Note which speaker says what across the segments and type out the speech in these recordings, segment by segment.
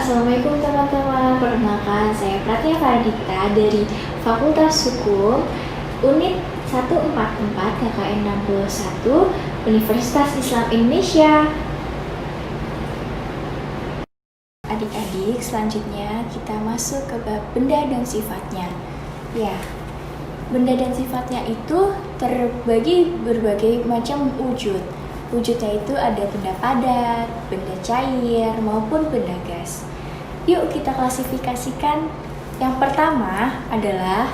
Speaker 1: Assalamualaikum teman-teman, perkenalkan saya Pratya Fardita dari Fakultas Hukum Unit 144 KKN 61 Universitas Islam Indonesia. Adik-adik, selanjutnya kita masuk ke bab benda dan sifatnya. Ya, benda dan sifatnya itu terbagi berbagai macam wujud. Wujudnya itu ada benda padat, benda cair, maupun benda gas. Yuk kita klasifikasikan. Yang pertama adalah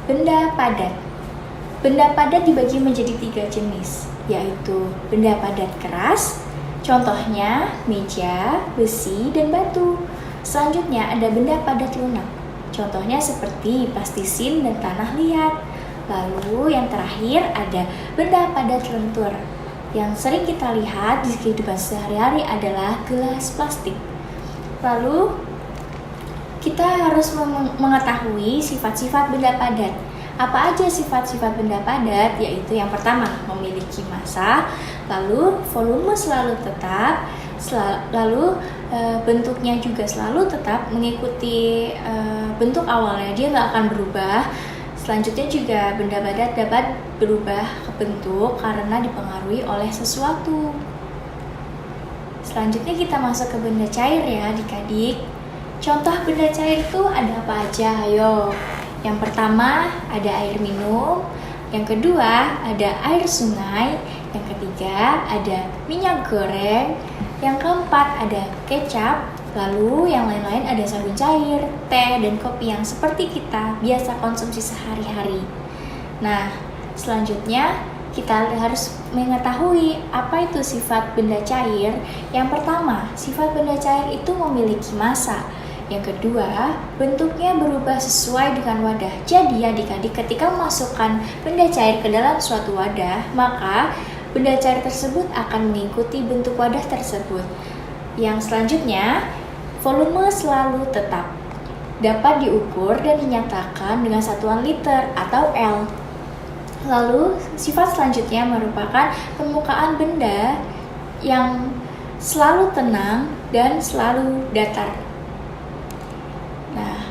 Speaker 1: benda padat. Benda padat dibagi menjadi 3 jenis, yaitu benda padat keras, contohnya meja, besi, dan batu. Selanjutnya ada benda padat lunak, contohnya seperti plastisin dan tanah liat. Lalu yang terakhir ada benda padat lentur. Yang sering kita lihat di kehidupan sehari-hari adalah gelas plastik. Lalu kita harus mengetahui sifat-sifat benda padat. Apa aja sifat-sifat benda padat? Yaitu yang pertama, memiliki massa, lalu volume selalu tetap, lalu bentuknya juga selalu tetap mengikuti bentuk awalnya, dia nggak akan berubah. Selanjutnya juga benda padat dapat berubah ke bentuk karena dipengaruhi oleh sesuatu. Selanjutnya kita masuk ke benda cair ya adik-adik. Contoh benda cair itu ada apa aja? Ayo. Yang pertama ada air minum, yang kedua ada air sungai, yang ketiga ada minyak goreng, yang keempat ada kecap, lalu yang lain-lain ada sabun cair, teh, dan kopi yang seperti kita biasa konsumsi sehari-hari. Nah, selanjutnya kita harus mengetahui apa itu sifat benda cair. Yang pertama, sifat benda cair itu memiliki massa. Yang kedua, bentuknya berubah sesuai dengan wadah. Jadi adik-adik ketika memasukkan benda cair ke dalam suatu wadah, maka benda cair tersebut akan mengikuti bentuk wadah tersebut. Yang selanjutnya, volume selalu tetap. Dapat diukur dan dinyatakan dengan satuan liter atau L. Lalu, sifat selanjutnya merupakan permukaan benda yang selalu tenang dan selalu datar. Nah,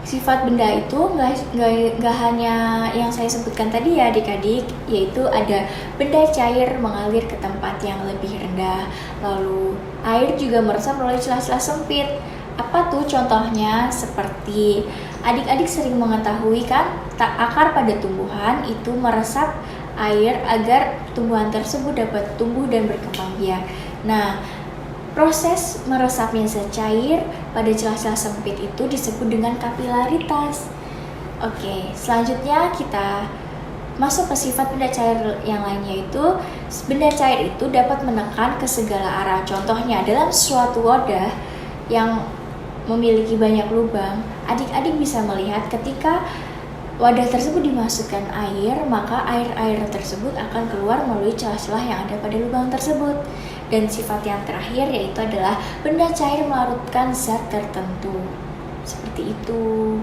Speaker 1: sifat benda itu nggak hanya yang saya sebutkan tadi ya adik-adik, yaitu ada benda cair mengalir ke tempat yang lebih rendah, lalu air juga meresap melalui celah-celah sempit. Apa tuh contohnya? Seperti adik-adik sering mengetahui kan, akar pada tumbuhan itu meresap air agar tumbuhan tersebut dapat tumbuh dan berkembang biak. Nah, proses meresapnya zat cair pada celah-celah sempit itu disebut dengan kapilaritas. Oke, selanjutnya kita masuk ke sifat benda cair yang lainnya, yaitu benda cair itu dapat menekan ke segala arah. Contohnya dalam suatu wadah yang memiliki banyak lubang, adik-adik bisa melihat ketika wadah tersebut dimasukkan air, maka air tersebut akan keluar melalui celah-celah yang ada pada lubang tersebut. Dan sifat yang terakhir yaitu adalah benda cair melarutkan zat tertentu. Seperti itu.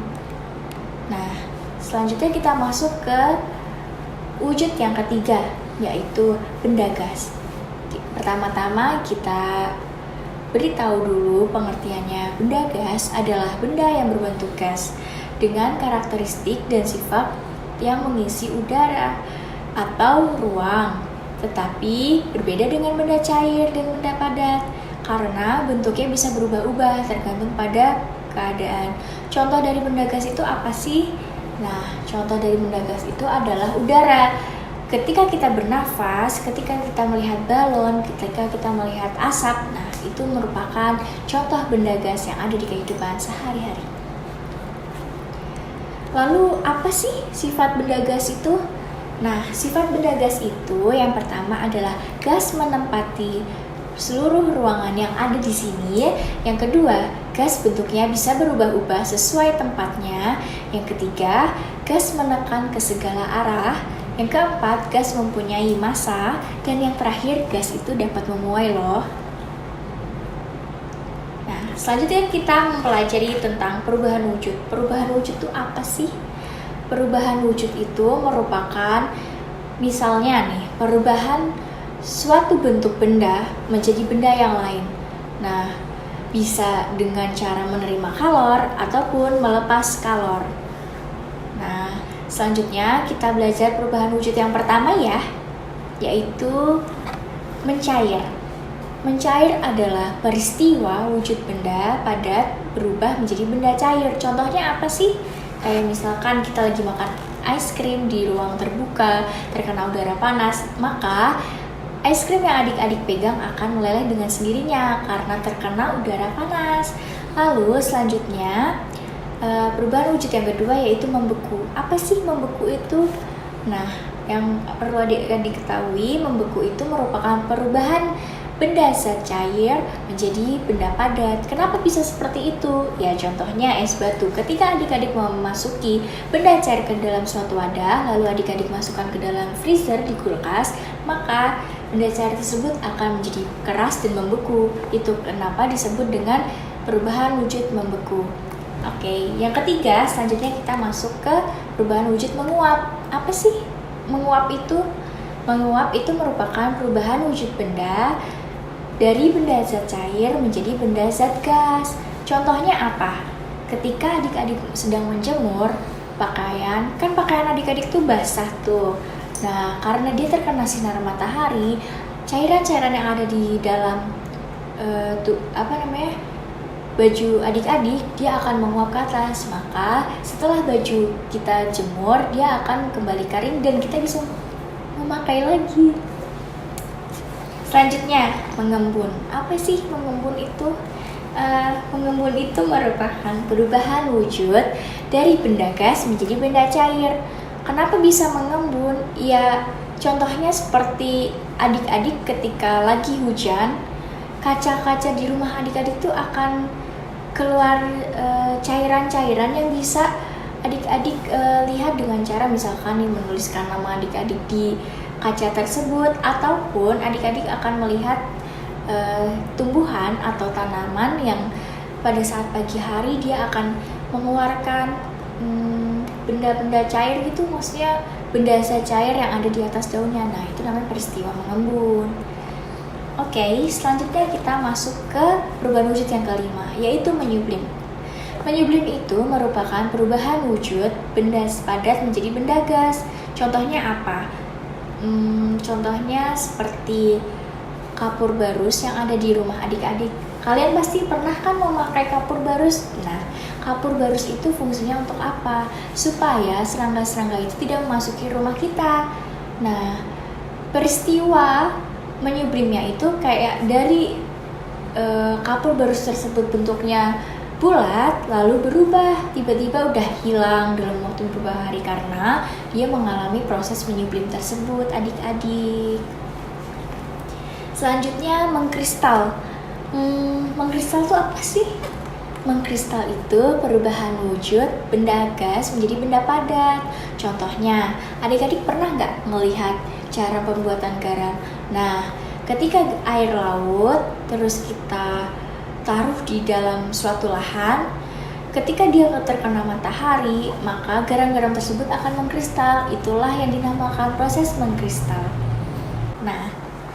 Speaker 1: Nah, selanjutnya kita masuk ke wujud yang ketiga, yaitu benda gas. Pertama-tama kita beritahu dulu pengertiannya. Benda gas adalah benda yang berbentuk gas dengan karakteristik dan sifat yang mengisi udara atau ruang, tetapi berbeda dengan benda cair dan benda padat karena bentuknya bisa berubah-ubah tergantung pada keadaan. Contoh dari benda gas itu apa sih? Nah, contoh dari benda gas itu adalah udara. Ketika kita bernafas, ketika kita melihat balon, ketika kita melihat asap, nah itu merupakan contoh benda gas yang ada di kehidupan sehari-hari. Lalu apa sih sifat benda gas itu? Nah, sifat benda gas itu yang pertama adalah gas menempati seluruh ruangan yang ada di sini. Yang kedua, gas bentuknya bisa berubah-ubah sesuai tempatnya. Yang ketiga, gas menekan ke segala arah. Yang keempat, gas mempunyai massa. Dan yang terakhir, gas itu dapat memuai loh. Nah, selanjutnya kita mempelajari tentang perubahan wujud. Perubahan wujud itu apa sih? Perubahan wujud itu merupakan misalnya nih, perubahan suatu bentuk benda menjadi benda yang lain. Nah, bisa dengan cara menerima kalor ataupun melepas kalor. Nah, selanjutnya kita belajar perubahan wujud yang pertama ya, yaitu mencair. Mencair adalah peristiwa wujud benda padat berubah menjadi benda cair. Contohnya apa sih? Kayak misalkan kita lagi makan es krim di ruang terbuka, terkena udara panas, maka es krim yang adik-adik pegang akan meleleh dengan sendirinya karena terkena udara panas. Lalu selanjutnya perubahan wujud yang kedua yaitu membeku. Apa sih membeku itu? Nah, yang perlu adik-adik ketahui, membeku itu merupakan perubahan benda zat cair menjadi benda padat. Kenapa bisa seperti itu? Ya contohnya es batu. Ketika adik-adik memasuki benda cair ke dalam suatu wadah, lalu adik-adik masukkan ke dalam freezer di kulkas, maka benda cair tersebut akan menjadi keras dan membeku. Itu kenapa disebut dengan perubahan wujud membeku. Oke, yang ketiga selanjutnya kita masuk ke perubahan wujud menguap. Apa sih menguap itu? Menguap itu merupakan perubahan wujud benda dari benda zat cair menjadi benda zat gas. Contohnya apa? Ketika adik-adik sedang menjemur pakaian, kan pakaian adik-adik tuh basah tuh. Nah, karena dia terkena sinar matahari, cairan-cairan yang ada di dalam baju adik-adik dia akan menguap ke atas. Maka setelah baju kita jemur, dia akan kembali kering dan kita bisa memakai lagi. Selanjutnya, mengembun. Apa sih mengembun itu? Mengembun itu merupakan perubahan wujud dari benda gas menjadi benda cair. Kenapa bisa mengembun? Ya, contohnya seperti adik-adik ketika lagi hujan, kaca-kaca di rumah adik-adik tuh akan keluar cairan-cairan yang bisa adik-adik lihat dengan cara misalkan menuliskan nama adik-adik di kaca tersebut, ataupun adik-adik akan melihat tumbuhan atau tanaman yang pada saat pagi hari dia akan mengeluarkan benda-benda cair gitu, maksudnya benda zat cair yang ada di atas daunnya. Nah, itu namanya peristiwa mengembun. Oke, selanjutnya kita masuk ke perubahan wujud yang kelima, yaitu menyublim. Menyublim itu merupakan perubahan wujud benda padat menjadi benda gas. Contohnya apa? Contohnya seperti kapur barus yang ada di rumah adik-adik. Kalian pasti pernah kan memakai kapur barus? Nah, kapur barus itu fungsinya untuk apa? Supaya serangga-serangga itu tidak memasuki rumah kita. Nah, peristiwa menyublimnya itu kayak dari kapur barus tersebut bentuknya bulat lalu berubah, tiba-tiba udah hilang dalam waktu beberapa hari karena dia mengalami proses menyublim tersebut, adik-adik. Selanjutnya mengkristal. Mengkristal itu apa sih? Mengkristal itu perubahan wujud benda gas menjadi benda padat. Contohnya, adik-adik pernah nggak melihat cara pembuatan garam? Nah, ketika air laut terus kita taruh di dalam suatu lahan, ketika dia terkena matahari, maka garam-garam tersebut akan mengkristal. Itulah yang dinamakan proses mengkristal. Nah,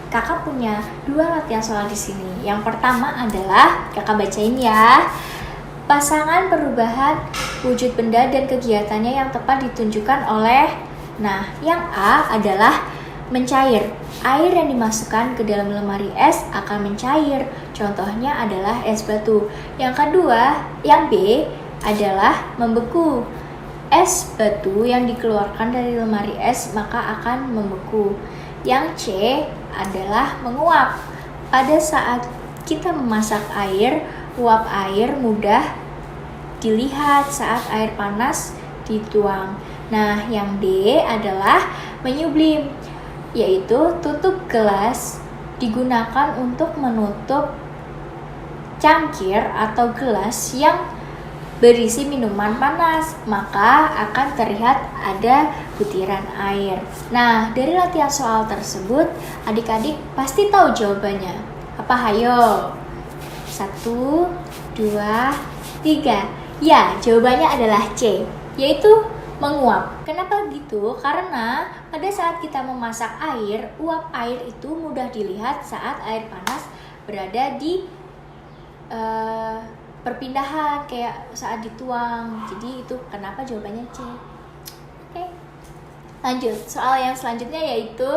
Speaker 1: kakak punya 2 latihan soal di sini. Yang pertama adalah kakak bacain ya. Pasangan perubahan wujud benda dan kegiatannya yang tepat ditunjukkan oleh. Nah, yang A adalah mencair. Air yang dimasukkan ke dalam lemari es akan mencair. Contohnya adalah es batu. Yang kedua, yang B adalah membeku. Es batu yang dikeluarkan dari lemari es maka akan membeku. Yang C adalah menguap. Pada saat kita memasak air, uap air mudah dilihat saat air panas dituang. Nah, yang D adalah menyublim, yaitu tutup gelas digunakan untuk menutup cangkir atau gelas yang berisi minuman panas, maka akan terlihat ada butiran air. Nah, dari latihan soal tersebut, adik-adik pasti tahu jawabannya. Apa? Hayo. 1, 2, 3. Ya, jawabannya adalah C, yaitu menguap. Kenapa gitu? Karena pada saat kita memasak air, uap air itu mudah dilihat saat air panas berada di eh, perpindahan kayak saat dituang. Jadi itu kenapa jawabannya C. Oke. Lanjut, soal yang selanjutnya yaitu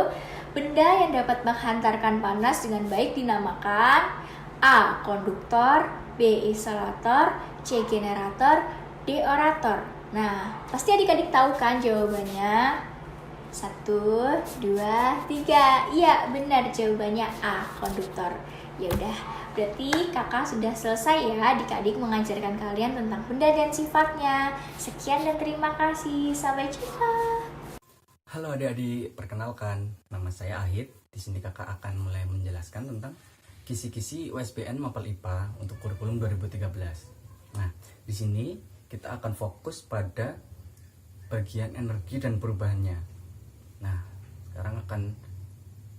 Speaker 1: benda yang dapat menghantarkan panas dengan baik dinamakan A. Konduktor, B. Isolator, C. Generator, D. Orator. Nah, pasti adik-adik tahu kan jawabannya? 1, 2, 3. Iya, benar jawabannya A. Konduktor. Ya udah, berarti kakak sudah selesai ya adik-adik mengajarkan kalian tentang benda dan sifatnya. Sekian dan terima kasih. Sampai jumpa.
Speaker 2: Halo adik-adik, perkenalkan, nama saya Ahid. Di sini kakak akan mulai menjelaskan tentang kisi-kisi USBN Mapel IPA untuk kurikulum 2013. Nah, di sini kita akan fokus pada bagian energi dan perubahannya. Nah, sekarang akan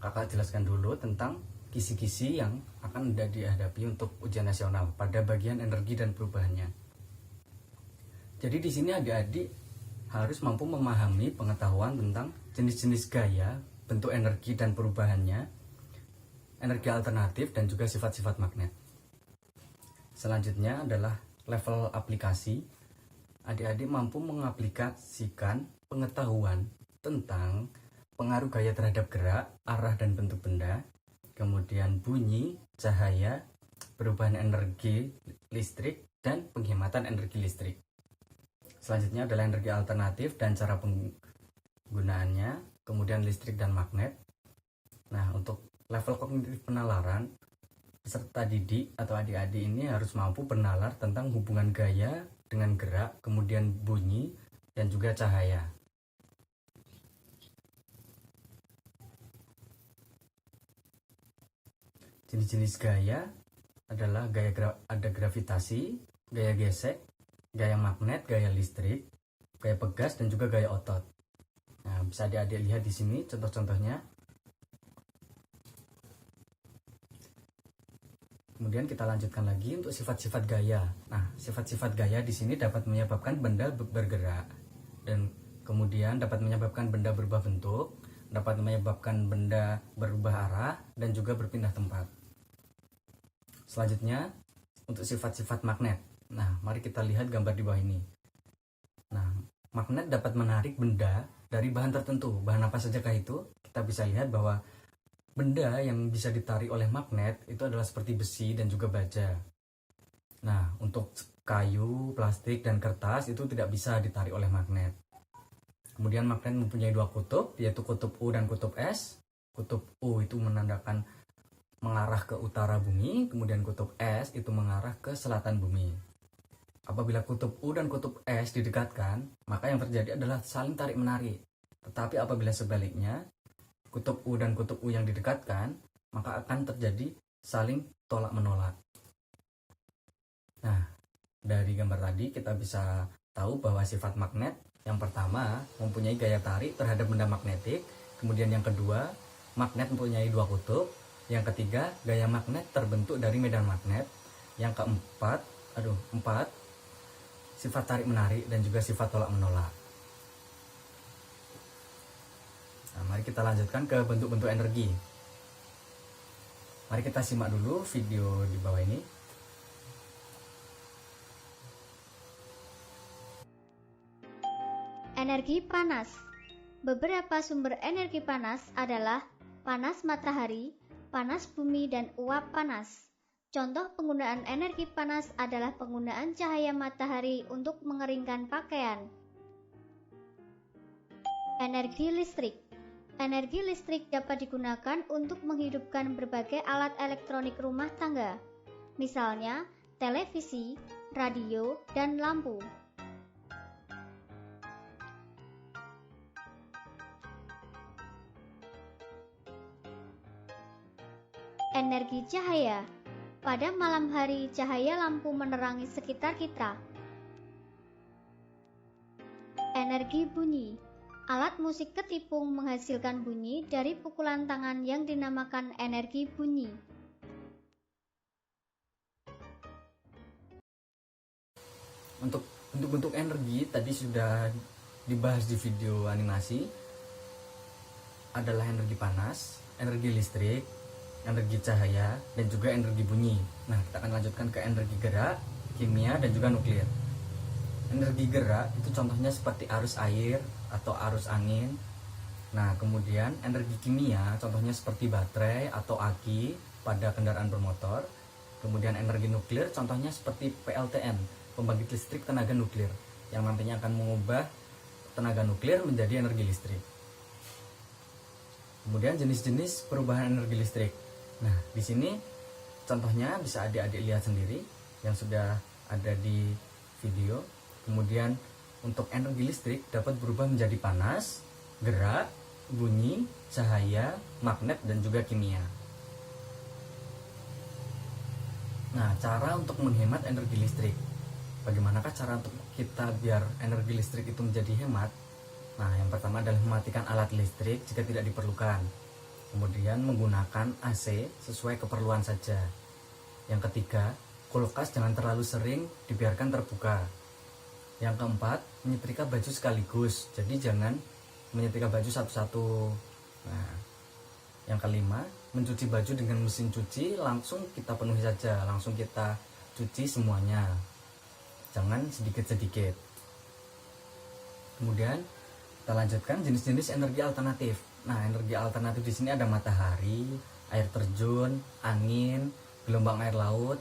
Speaker 2: kakak jelaskan dulu tentang kisi-kisi yang akan dihadapi untuk ujian nasional pada bagian energi dan perubahannya. Jadi di sini adik-adik harus mampu memahami pengetahuan tentang jenis-jenis gaya, bentuk energi dan perubahannya, energi alternatif, dan juga sifat-sifat magnet. Selanjutnya adalah level aplikasi. Adik-adik mampu mengaplikasikan pengetahuan tentang pengaruh gaya terhadap gerak, arah, dan bentuk benda, kemudian bunyi, cahaya, perubahan energi listrik, dan penghematan energi listrik. Selanjutnya adalah energi alternatif dan cara penggunaannya, kemudian listrik dan magnet. Nah, untuk level kognitif penalaran, peserta didik atau adik-adik ini harus mampu bernalar tentang hubungan gaya dengan gerak, kemudian bunyi, dan juga cahaya. Jenis-jenis gaya adalah ada gravitasi, gaya gesek, gaya magnet, gaya listrik, gaya pegas, dan juga gaya otot. Nah, bisa adik-adik lihat di sini contoh-contohnya. Kemudian kita lanjutkan lagi untuk sifat-sifat gaya. Nah, sifat-sifat gaya di sini dapat menyebabkan benda bergerak, dan kemudian dapat menyebabkan benda berubah bentuk, dapat menyebabkan benda berubah arah, dan juga berpindah tempat. Selanjutnya, untuk sifat-sifat magnet. Nah, mari kita lihat gambar di bawah ini. Nah, magnet dapat menarik benda dari bahan tertentu. Bahan apa sajakah itu? Kita bisa lihat bahwa benda yang bisa ditarik oleh magnet itu adalah seperti besi dan juga baja. Nah, untuk kayu, plastik, dan kertas itu tidak bisa ditarik oleh magnet. Kemudian magnet mempunyai dua kutub, yaitu kutub U dan kutub S. Kutub U itu menandakan mengarah ke utara bumi, kemudian kutub S itu mengarah ke selatan bumi. Apabila kutub U dan kutub S didekatkan, maka yang terjadi adalah saling tarik-menarik. Tetapi apabila sebaliknya, kutub U dan kutub U yang didekatkan, maka akan terjadi saling tolak-menolak. Nah, dari gambar tadi kita bisa tahu bahwa sifat magnet yang pertama mempunyai gaya tarik terhadap benda magnetik, kemudian yang kedua, magnet mempunyai dua kutub, yang ketiga, gaya magnet terbentuk dari medan magnet, yang keempat, sifat tarik-menarik, dan juga sifat tolak-menolak. Nah, mari kita lanjutkan ke bentuk-bentuk energi. Mari kita simak dulu video di bawah ini.
Speaker 3: Energi panas. Beberapa sumber energi panas adalah panas matahari, panas bumi, dan uap panas. Contoh penggunaan energi panas adalah penggunaan cahaya matahari untuk mengeringkan pakaian. Energi listrik. Energi listrik dapat digunakan untuk menghidupkan berbagai alat elektronik rumah tangga, misalnya televisi, radio, dan lampu. Energi cahaya. Pada malam hari, cahaya lampu menerangi sekitar kita. Energi bunyi. Alat musik ketipung menghasilkan bunyi dari pukulan tangan yang dinamakan energi bunyi.
Speaker 2: Untuk bentuk-bentuk energi tadi sudah dibahas di video animasi, adalah energi panas, energi listrik, energi cahaya, dan juga energi bunyi. Nah, kita akan lanjutkan ke energi gerak, kimia, dan juga nuklir. Energi gerak itu contohnya seperti arus air atau arus angin. Nah, kemudian energi kimia contohnya seperti baterai atau aki pada kendaraan bermotor. Kemudian energi nuklir contohnya seperti PLTN, pembangkit listrik tenaga nuklir, yang nantinya akan mengubah tenaga nuklir menjadi energi listrik. Kemudian jenis-jenis perubahan energi listrik. Nah, di sini contohnya bisa adik-adik lihat sendiri yang sudah ada di video. Kemudian untuk energi listrik dapat berubah menjadi panas, gerak, bunyi, cahaya, magnet, dan juga kimia. Nah, cara untuk menghemat energi listrik. Bagaimanakah cara untuk kita biar energi listrik itu menjadi hemat? Nah, yang pertama adalah mematikan alat listrik jika tidak diperlukan. Kemudian menggunakan AC sesuai keperluan saja. Yang ketiga, kulkas jangan terlalu sering dibiarkan terbuka. Yang keempat, menyetrika baju sekaligus. Jadi jangan menyetrika baju satu-satu. Nah, yang kelima, mencuci baju dengan mesin cuci langsung kita penuhi saja, langsung kita cuci semuanya. Jangan sedikit-sedikit. Kemudian kita lanjutkan jenis-jenis energi alternatif. Nah, energi alternatif di sini ada matahari, air terjun, angin, gelombang air laut,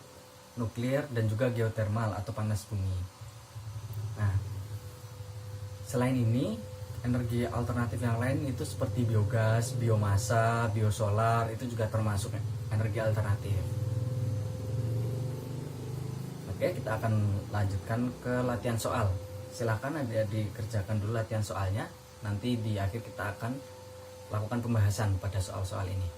Speaker 2: nuklir, dan juga geotermal atau panas bumi. Nah, selain ini, energi alternatif yang lain itu seperti biogas, biomasa, biosolar, itu juga termasuk energi alternatif. Oke, kita akan lanjutkan ke latihan soal. Silahkan adik-adik kerjakan dulu latihan soalnya. Nanti di akhir kita akan lakukan pembahasan pada soal-soal ini.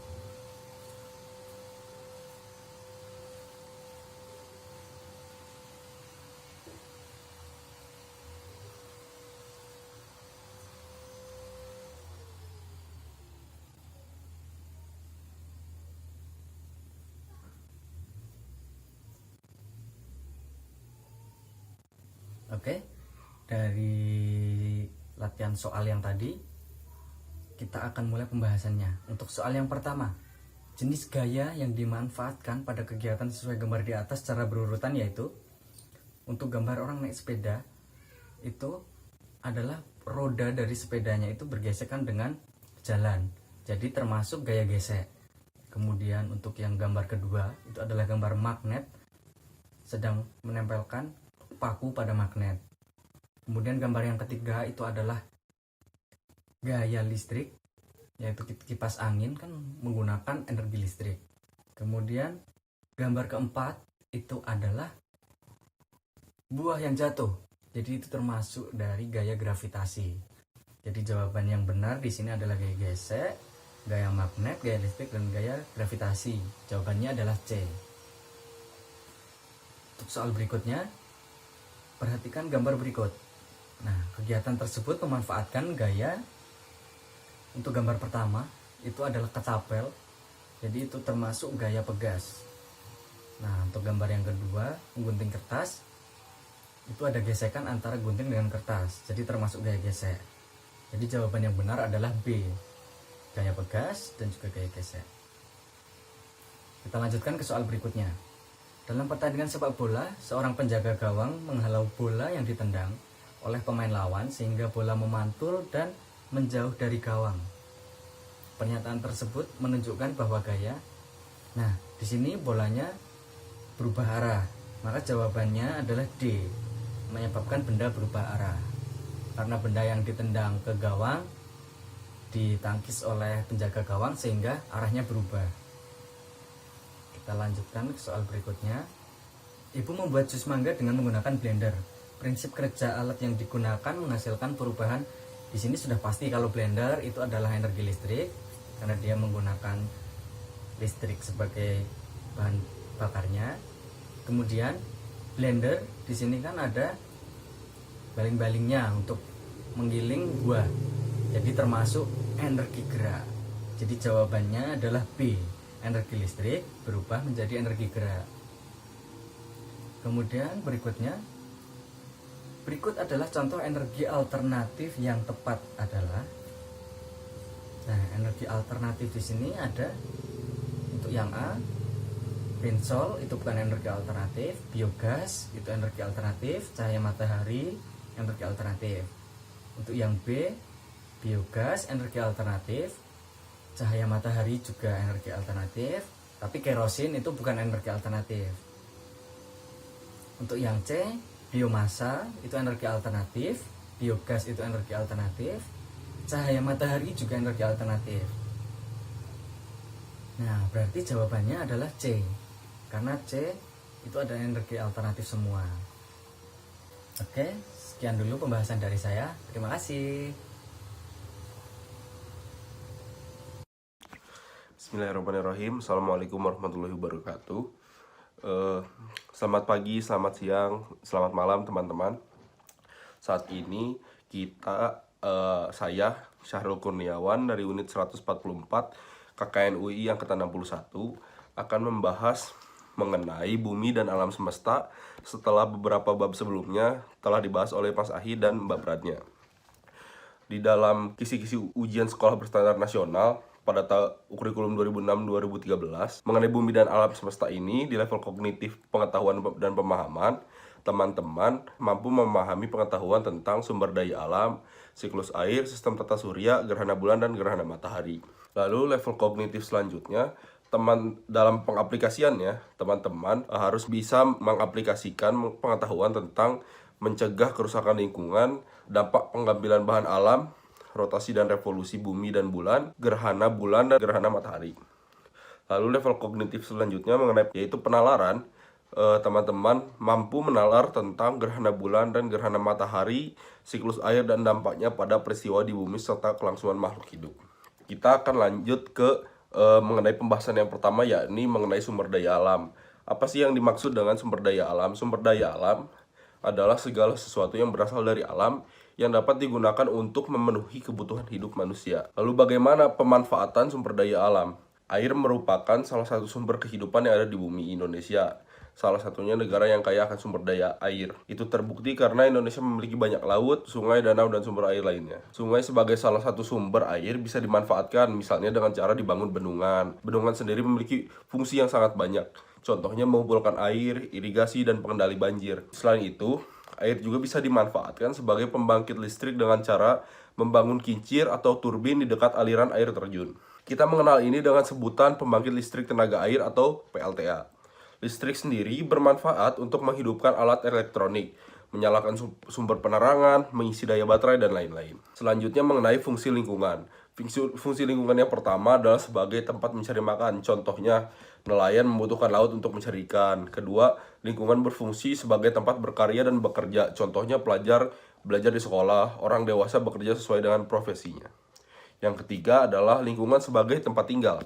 Speaker 2: Oke, dari latihan soal yang tadi kita akan mulai pembahasannya. Untuk soal yang pertama, jenis gaya yang dimanfaatkan pada kegiatan sesuai gambar di atas secara berurutan yaitu untuk gambar orang naik sepeda itu adalah roda dari sepedanya itu bergesekan dengan jalan, jadi termasuk gaya gesek. Kemudian untuk yang gambar kedua itu adalah gambar magnet sedang menempelkan paku pada magnet. Kemudian gambar yang ketiga itu adalah gaya listrik, yaitu kipas angin kan menggunakan energi listrik. Kemudian gambar keempat itu adalah buah yang jatuh, jadi itu termasuk dari gaya gravitasi. Jadi jawaban yang benar di sini adalah gaya gesek, gaya magnet, gaya listrik, dan gaya gravitasi. Jawabannya adalah C. Untuk soal berikutnya, perhatikan gambar berikut. Nah, kegiatan tersebut memanfaatkan gaya. Untuk gambar pertama itu adalah ketapel, jadi itu termasuk gaya pegas. Nah, untuk gambar yang kedua, menggunting kertas, itu ada gesekan antara gunting dengan kertas, jadi termasuk gaya gesek. Jadi jawaban yang benar adalah B, gaya pegas dan juga gaya gesek. Kita lanjutkan ke soal berikutnya. Dalam pertandingan sepak bola, seorang penjaga gawang menghalau bola yang ditendang oleh pemain lawan sehingga bola memantul dan menjauh dari gawang. Pernyataan tersebut menunjukkan bahwa gaya. Nah, di sini bolanya berubah arah. Maka jawabannya adalah D, menyebabkan benda berubah arah. Karena benda yang ditendang ke gawang ditangkis oleh penjaga gawang sehingga arahnya berubah. Kita lanjutkan ke soal berikutnya. Ibu membuat jus mangga dengan menggunakan blender. Prinsip kerja alat yang digunakan menghasilkan perubahan. Di sini sudah pasti kalau blender itu adalah energi listrik karena dia menggunakan listrik sebagai bahan bakarnya. Kemudian blender di sini kan ada baling-balingnya untuk menggiling buah. Jadi termasuk energi gerak. Jadi jawabannya adalah B, energi listrik berubah menjadi energi gerak. Kemudian berikut adalah contoh energi alternatif yang tepat adalah. Nah, energi alternatif di sini ada Untuk yang A, bensol itu bukan energi alternatif, biogas itu energi alternatif, cahaya matahari energi alternatif. Untuk yang B, biogas energi alternatif, cahaya matahari juga energi alternatif, tapi kerosin itu bukan energi alternatif. Untuk yang C, biomasa itu energi alternatif, biogas itu energi alternatif, cahaya matahari juga energi alternatif. Nah, berarti jawabannya adalah C, karena C itu ada energi alternatif semua. Oke, sekian dulu pembahasan dari saya. Terima kasih.
Speaker 4: Bismillahirrahmanirrahim. Assalamualaikum warahmatullahi wabarakatuh. Selamat pagi, selamat siang, selamat malam teman-teman. Saat ini saya Syahrul Kurniawan dari unit 144 KKN UI Angkatan 61 akan membahas mengenai bumi dan alam semesta setelah beberapa bab sebelumnya telah dibahas oleh Mas Ahi dan Mbak Pradnya. Di dalam kisi-kisi ujian sekolah berstandar nasional pada kurikulum 2006-2013 mengenai bumi dan alam semesta ini, di level kognitif pengetahuan dan pemahaman, teman-teman mampu memahami pengetahuan tentang sumber daya alam, siklus air, sistem tata surya, gerhana bulan, dan gerhana matahari. Lalu level kognitif selanjutnya, dalam pengaplikasiannya, teman-teman harus bisa mengaplikasikan pengetahuan tentang mencegah kerusakan lingkungan, dampak pengambilan bahan alam, rotasi dan revolusi bumi dan bulan, gerhana bulan, dan gerhana matahari. Lalu level kognitif selanjutnya mengenai yaitu penalaran. Teman-teman mampu menalar tentang gerhana bulan dan gerhana matahari, siklus air, dan dampaknya pada peristiwa di bumi serta kelangsungan makhluk hidup. Kita akan lanjut ke mengenai pembahasan yang pertama, yakni mengenai sumber daya alam. Apa sih yang dimaksud dengan sumber daya alam? Sumber daya alam adalah segala sesuatu yang berasal dari alam yang dapat digunakan untuk memenuhi kebutuhan hidup manusia. Lalu bagaimana pemanfaatan sumber daya alam? Air merupakan salah satu sumber kehidupan yang ada di bumi Indonesia. Salah satunya negara yang kaya akan sumber daya air. Itu terbukti karena Indonesia memiliki banyak laut, sungai, danau, dan sumber air lainnya. Sungai sebagai salah satu sumber air bisa dimanfaatkan, misalnya dengan cara dibangun bendungan. Bendungan sendiri memiliki fungsi yang sangat banyak. Contohnya mengumpulkan air, irigasi, dan pengendali banjir. Selain itu, air juga bisa dimanfaatkan sebagai pembangkit listrik dengan cara membangun kincir atau turbin di dekat aliran air terjun. Kita mengenal ini dengan sebutan pembangkit listrik tenaga air atau PLTA. Listrik sendiri bermanfaat untuk menghidupkan alat elektronik, menyalakan sumber penerangan, mengisi daya baterai, dan lain-lain. Selanjutnya mengenai fungsi lingkungan. Fungsi lingkungan yang pertama adalah sebagai tempat mencari makan. Contohnya, nelayan membutuhkan laut untuk mencari ikan. Kedua, lingkungan berfungsi sebagai tempat berkarya dan bekerja. Contohnya, pelajar belajar di sekolah, orang dewasa bekerja sesuai dengan profesinya. Yang ketiga adalah lingkungan sebagai tempat tinggal.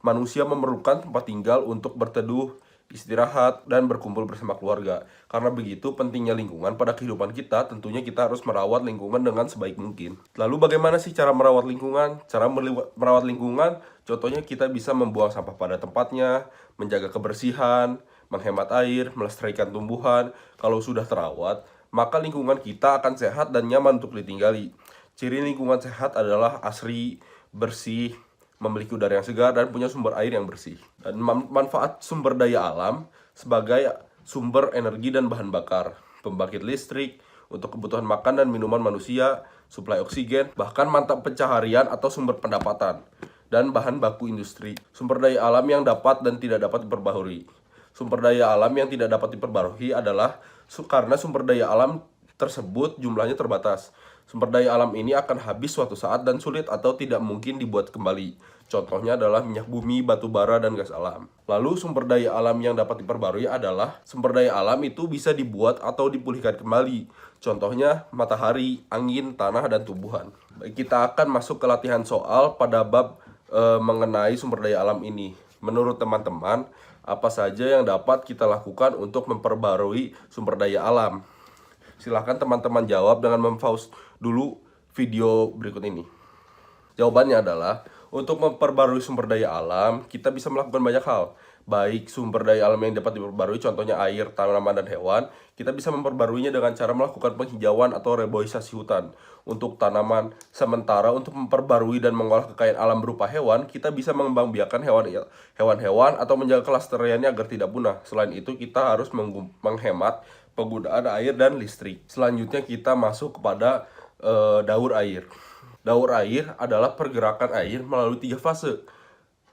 Speaker 4: Manusia memerlukan tempat tinggal untuk berteduh, istirahat, dan berkumpul bersama keluarga. Karena begitu pentingnya lingkungan pada kehidupan kita, tentunya kita harus merawat lingkungan dengan sebaik mungkin. Lalu bagaimana sih cara merawat lingkungan? Cara merawat lingkungan, contohnya kita bisa membuang sampah pada tempatnya, menjaga kebersihan, menghemat air, melestarikan tumbuhan. Kalau sudah terawat, maka lingkungan kita akan sehat dan nyaman untuk ditinggali. Ciri lingkungan sehat adalah asri, bersih, memiliki udara yang segar, dan punya sumber air yang bersih. Dan manfaat sumber daya alam sebagai sumber energi dan bahan bakar, pembangkit listrik, untuk kebutuhan makan dan minuman manusia, suplai oksigen, bahkan mata pencaharian atau sumber pendapatan, dan bahan baku industri. Sumber daya alam yang dapat dan tidak dapat diperbaharui. Sumber daya alam yang tidak dapat diperbaharui adalah karena sumber daya alam tersebut jumlahnya terbatas. Sumber daya alam ini akan habis suatu saat dan sulit atau tidak mungkin dibuat kembali. Contohnya adalah minyak bumi, batu bara, dan gas alam. Lalu sumber daya alam yang dapat diperbarui adalah sumber daya alam itu bisa dibuat atau dipulihkan kembali. Contohnya matahari, angin, tanah, dan tumbuhan. Kita akan masuk ke latihan soal pada bab mengenai sumber daya alam ini. Menurut teman-teman, apa saja yang dapat kita lakukan untuk memperbarui sumber daya alam? Silahkan teman-teman jawab dengan mempause dulu video berikut ini. Jawabannya adalah, Untuk memperbarui sumber daya alam, kita bisa melakukan banyak hal. Baik sumber daya alam yang dapat diperbarui, contohnya air, tanaman, dan hewan, kita bisa memperbaruinya dengan cara melakukan penghijauan atau reboisasi hutan. Untuk tanaman, sementara untuk memperbarui dan mengolah kekayaan alam berupa hewan, kita bisa mengembangbiakan hewan-hewan atau menjaga kelestariannya agar tidak punah. Selain itu, kita harus menghemat penggunaan air dan listrik. Selanjutnya kita masuk kepada daur air. Daur air adalah pergerakan air melalui 3 fase,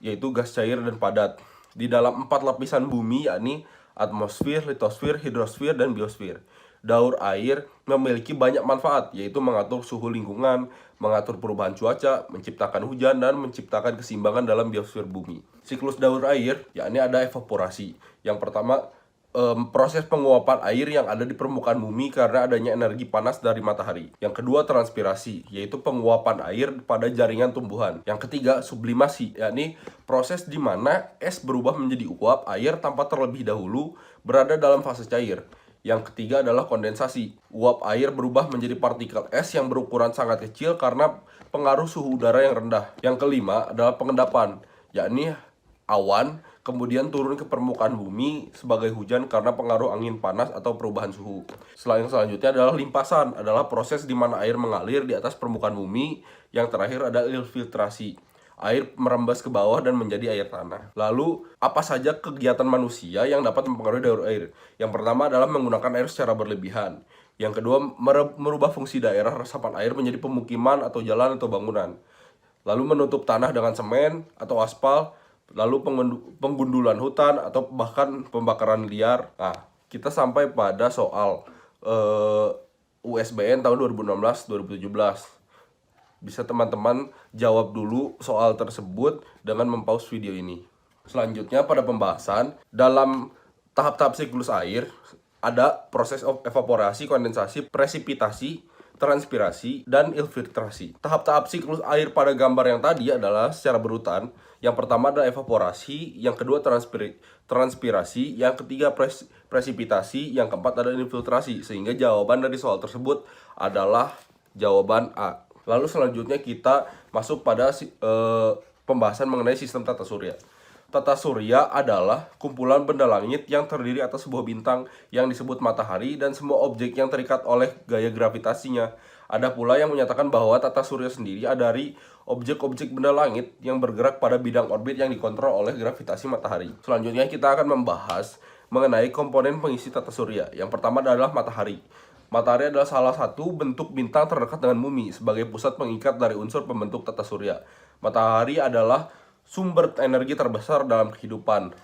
Speaker 4: yaitu gas, cair, dan padat. Di dalam 4 lapisan bumi, yakni atmosfer, litosfer, hidrosfer, dan biosfer. Daur air memiliki banyak manfaat, yaitu mengatur suhu lingkungan, mengatur perubahan cuaca, menciptakan hujan, dan menciptakan keseimbangan dalam biosfer bumi. Siklus daur air, yakni ada evaporasi. Yang pertama, proses penguapan air yang ada di permukaan bumi karena adanya energi panas dari matahari. Yang kedua, transpirasi, yaitu penguapan air pada jaringan tumbuhan. Yang ketiga, sublimasi, yakni proses di mana es berubah menjadi uap air tanpa terlebih dahulu berada dalam fase cair. Yang ketiga adalah kondensasi. Uap air berubah menjadi partikel es yang berukuran sangat kecil karena pengaruh suhu udara yang rendah. Yang kelima adalah pengendapan, yakni awan kemudian turun ke permukaan bumi sebagai hujan karena pengaruh angin panas atau perubahan suhu. Selanjutnya adalah limpasan, adalah proses di mana air mengalir di atas permukaan bumi. Yang terakhir adalah infiltrasi. Air merembes ke bawah dan menjadi air tanah. Lalu, apa saja kegiatan manusia yang dapat mempengaruhi daur air? Yang pertama adalah menggunakan air secara berlebihan. Yang kedua, merubah fungsi daerah resapan air menjadi pemukiman atau jalan atau bangunan. Lalu menutup tanah dengan semen atau aspal. Lalu penggundulan hutan atau bahkan pembakaran liar. Nah, kita sampai pada soal USBN tahun 2016-2017. Bisa teman-teman jawab dulu soal tersebut dengan mempause video ini. Selanjutnya pada pembahasan, dalam tahap-tahap siklus air, ada proses evaporasi, kondensasi, presipitasi, transpirasi, dan infiltrasi. Tahap-tahap siklus air pada gambar yang tadi adalah secara berurutan. Yang pertama adalah evaporasi, yang kedua transpirasi, yang ketiga presipitasi, yang keempat adalah infiltrasi. Sehingga jawaban dari soal tersebut adalah jawaban A. Lalu selanjutnya kita masuk pada pembahasan mengenai sistem tata surya. Tata surya adalah kumpulan benda langit yang terdiri atas sebuah bintang yang disebut matahari dan semua objek yang terikat oleh gaya gravitasinya. Ada pula yang menyatakan bahwa tata surya sendiri adalah dari objek-objek benda langit yang bergerak pada bidang orbit yang dikontrol oleh gravitasi matahari. Selanjutnya kita akan membahas mengenai komponen pengisi tata surya. Yang pertama adalah matahari. Matahari adalah salah satu bentuk bintang terdekat dengan bumi sebagai pusat pengikat dari unsur pembentuk tata surya. Matahari adalah sumber energi terbesar dalam kehidupan.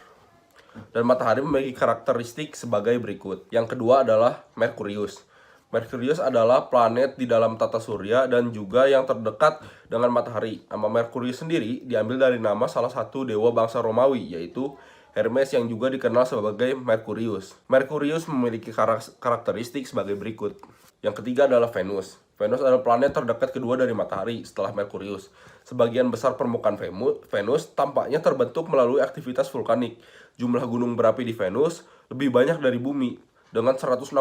Speaker 4: Dan matahari memiliki karakteristik sebagai berikut. Yang kedua adalah Merkurius. Merkurius adalah planet di dalam tata surya dan juga yang terdekat dengan matahari. Nama Merkurius sendiri diambil dari nama salah satu dewa bangsa Romawi, yaitu Hermes, yang juga dikenal sebagai Merkurius. Merkurius memiliki karakteristik sebagai berikut. Yang ketiga adalah Venus. Venus adalah planet terdekat kedua dari matahari setelah Merkurius. Sebagian besar permukaan Venus tampaknya terbentuk melalui aktivitas vulkanik. Jumlah gunung berapi di Venus lebih banyak dari bumi. Dengan 167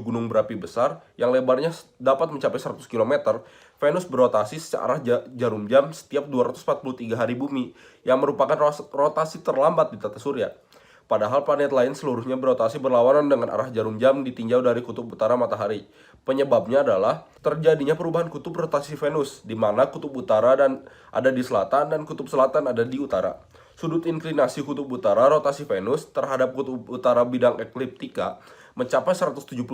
Speaker 4: gunung berapi besar yang lebarnya dapat mencapai 100 km, Venus berotasi searah jarum jam setiap 243 hari bumi, yang merupakan rotasi terlambat di tata surya. Padahal planet lain seluruhnya berotasi berlawanan dengan arah jarum jam ditinjau dari kutub utara matahari. Penyebabnya adalah terjadinya perubahan kutub rotasi Venus, di mana kutub utara ada di selatan dan kutub selatan ada di utara. Sudut inklinasi kutub utara rotasi Venus terhadap kutub utara bidang ekliptika mencapai 177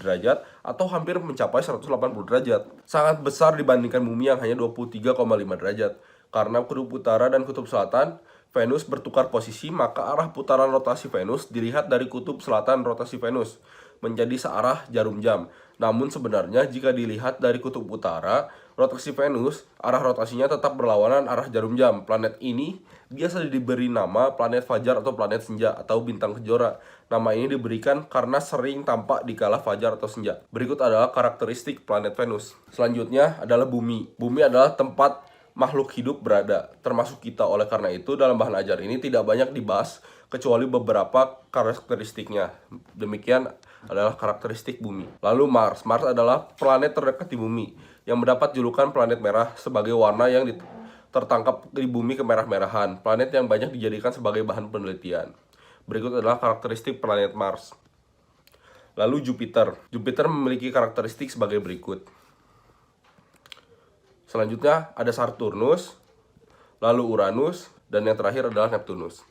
Speaker 4: derajat atau hampir mencapai 180 derajat. Sangat besar dibandingkan bumi yang hanya 23,5 derajat. Karena kutub utara dan kutub selatan Venus bertukar posisi, maka arah putaran rotasi Venus dilihat dari kutub selatan rotasi Venus menjadi searah jarum jam. Namun sebenarnya jika dilihat dari kutub utara rotasi Venus, arah rotasinya tetap berlawanan arah jarum jam. Planet ini biasa diberi nama planet fajar atau planet senja atau bintang kejora. Nama ini diberikan karena sering tampak di kala fajar atau senja. Berikut adalah karakteristik planet Venus. Selanjutnya adalah bumi. Bumi adalah tempat makhluk hidup berada, termasuk kita. Oleh karena itu, dalam bahan ajar ini tidak banyak dibahas kecuali beberapa karakteristiknya. Demikian adalah karakteristik bumi. Lalu Mars. Mars adalah planet terdekat di bumi yang mendapat julukan planet merah sebagai warna yang tertangkap di bumi kemerah-merahan, planet yang banyak dijadikan sebagai bahan penelitian. Berikut adalah karakteristik planet Mars. Lalu Jupiter. Jupiter memiliki karakteristik sebagai berikut. Selanjutnya ada Saturnus, lalu Uranus, dan yang terakhir adalah Neptunus.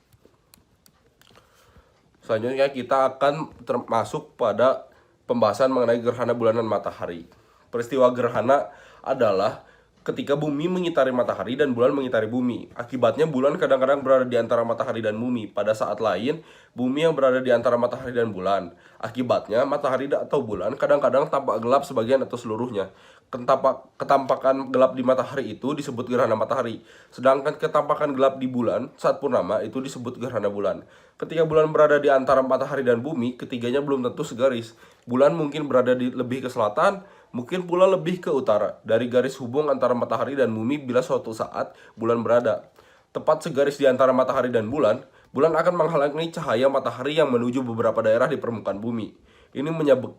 Speaker 4: Selanjutnya kita akan masuk pada pembahasan mengenai gerhana bulan dan matahari. Peristiwa gerhana adalah ketika bumi mengitari matahari dan bulan mengitari bumi. Akibatnya bulan kadang-kadang berada di antara matahari dan bumi. Pada saat lain, bumi yang berada di antara matahari dan bulan. Akibatnya matahari atau bulan kadang-kadang tampak gelap sebagian atau seluruhnya. Ketampakan gelap di matahari itu disebut gerhana matahari. Sedangkan ketampakan gelap di bulan saat purnama itu disebut gerhana bulan. Ketika bulan berada di antara matahari dan bumi, ketiganya belum tentu segaris. Bulan mungkin berada lebih ke selatan, mungkin pula lebih ke utara dari garis hubung antara matahari dan bumi bila suatu saat bulan berada tepat segaris di antara matahari dan bulan, bulan akan menghalangi cahaya matahari yang menuju beberapa daerah di permukaan bumi. Ini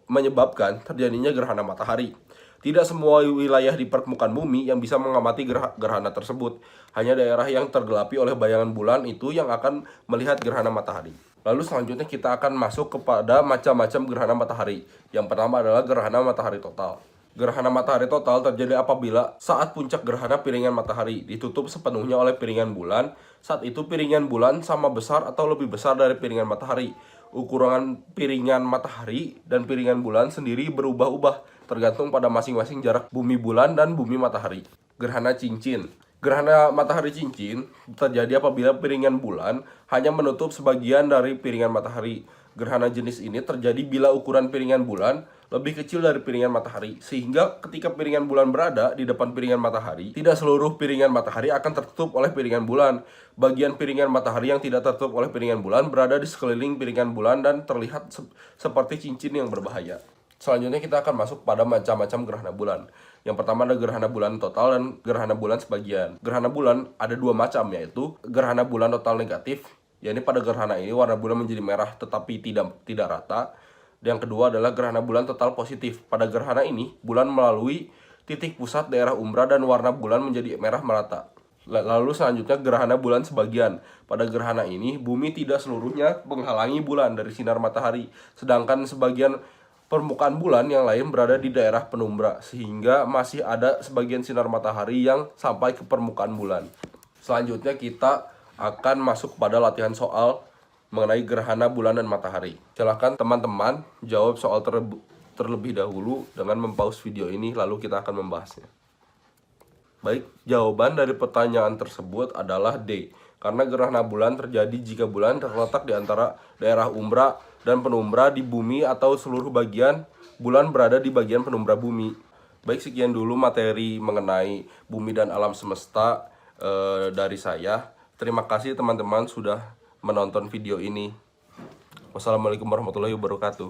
Speaker 4: menyebabkan terjadinya gerhana matahari. Tidak semua wilayah di permukaan bumi yang bisa mengamati gerhana tersebut. Hanya daerah yang tergelapi oleh bayangan bulan itu yang akan melihat gerhana matahari. Lalu selanjutnya kita akan masuk kepada macam-macam gerhana matahari. Yang pertama adalah gerhana matahari total. Gerhana matahari total terjadi apabila saat puncak gerhana piringan matahari ditutup sepenuhnya oleh piringan bulan. Saat itu piringan bulan sama besar atau lebih besar dari piringan matahari. Ukuran piringan matahari dan piringan bulan sendiri berubah-ubah tergantung pada masing-masing jarak bumi bulan dan bumi matahari. Gerhana cincin. Gerhana matahari cincin terjadi apabila piringan bulan hanya menutup sebagian dari piringan matahari. Gerhana jenis ini terjadi bila ukuran piringan bulan lebih kecil dari piringan matahari, sehingga ketika piringan bulan berada di depan piringan matahari, tidak seluruh piringan matahari akan tertutup oleh piringan bulan. Bagian piringan matahari yang tidak tertutup oleh piringan bulan berada di sekeliling piringan bulan dan terlihat seperti cincin yang berbahaya. Selanjutnya kita akan masuk pada macam-macam gerhana bulan. Yang pertama ada gerhana bulan total dan gerhana bulan sebagian. Gerhana bulan ada dua macam, yaitu gerhana bulan total negatif, yakni pada gerhana ini warna bulan menjadi merah tetapi tidak rata. Yang kedua adalah gerhana bulan total positif. Pada gerhana ini, bulan melalui titik pusat daerah umbra dan warna bulan menjadi merah merata. Lalu selanjutnya gerhana bulan sebagian. Pada gerhana ini, bumi tidak seluruhnya menghalangi bulan dari sinar matahari, sedangkan sebagian permukaan bulan yang lain berada di daerah penumbra, sehingga masih ada sebagian sinar matahari yang sampai ke permukaan bulan. Selanjutnya kita akan masuk pada latihan soal mengenai gerhana bulan dan matahari. Silahkan teman-teman jawab soal terlebih dahulu dengan mempause video ini, lalu kita akan membahasnya. Baik, jawaban dari pertanyaan tersebut adalah D. Karena gerhana bulan terjadi jika bulan terletak di antara daerah umbra dan penumbra di bumi atau seluruh bagian bulan berada di bagian penumbra bumi. Baik, sekian dulu materi mengenai bumi dan alam semesta dari saya. Terima kasih teman-teman sudah menonton video ini. Wassalamualaikum warahmatullahi wabarakatuh.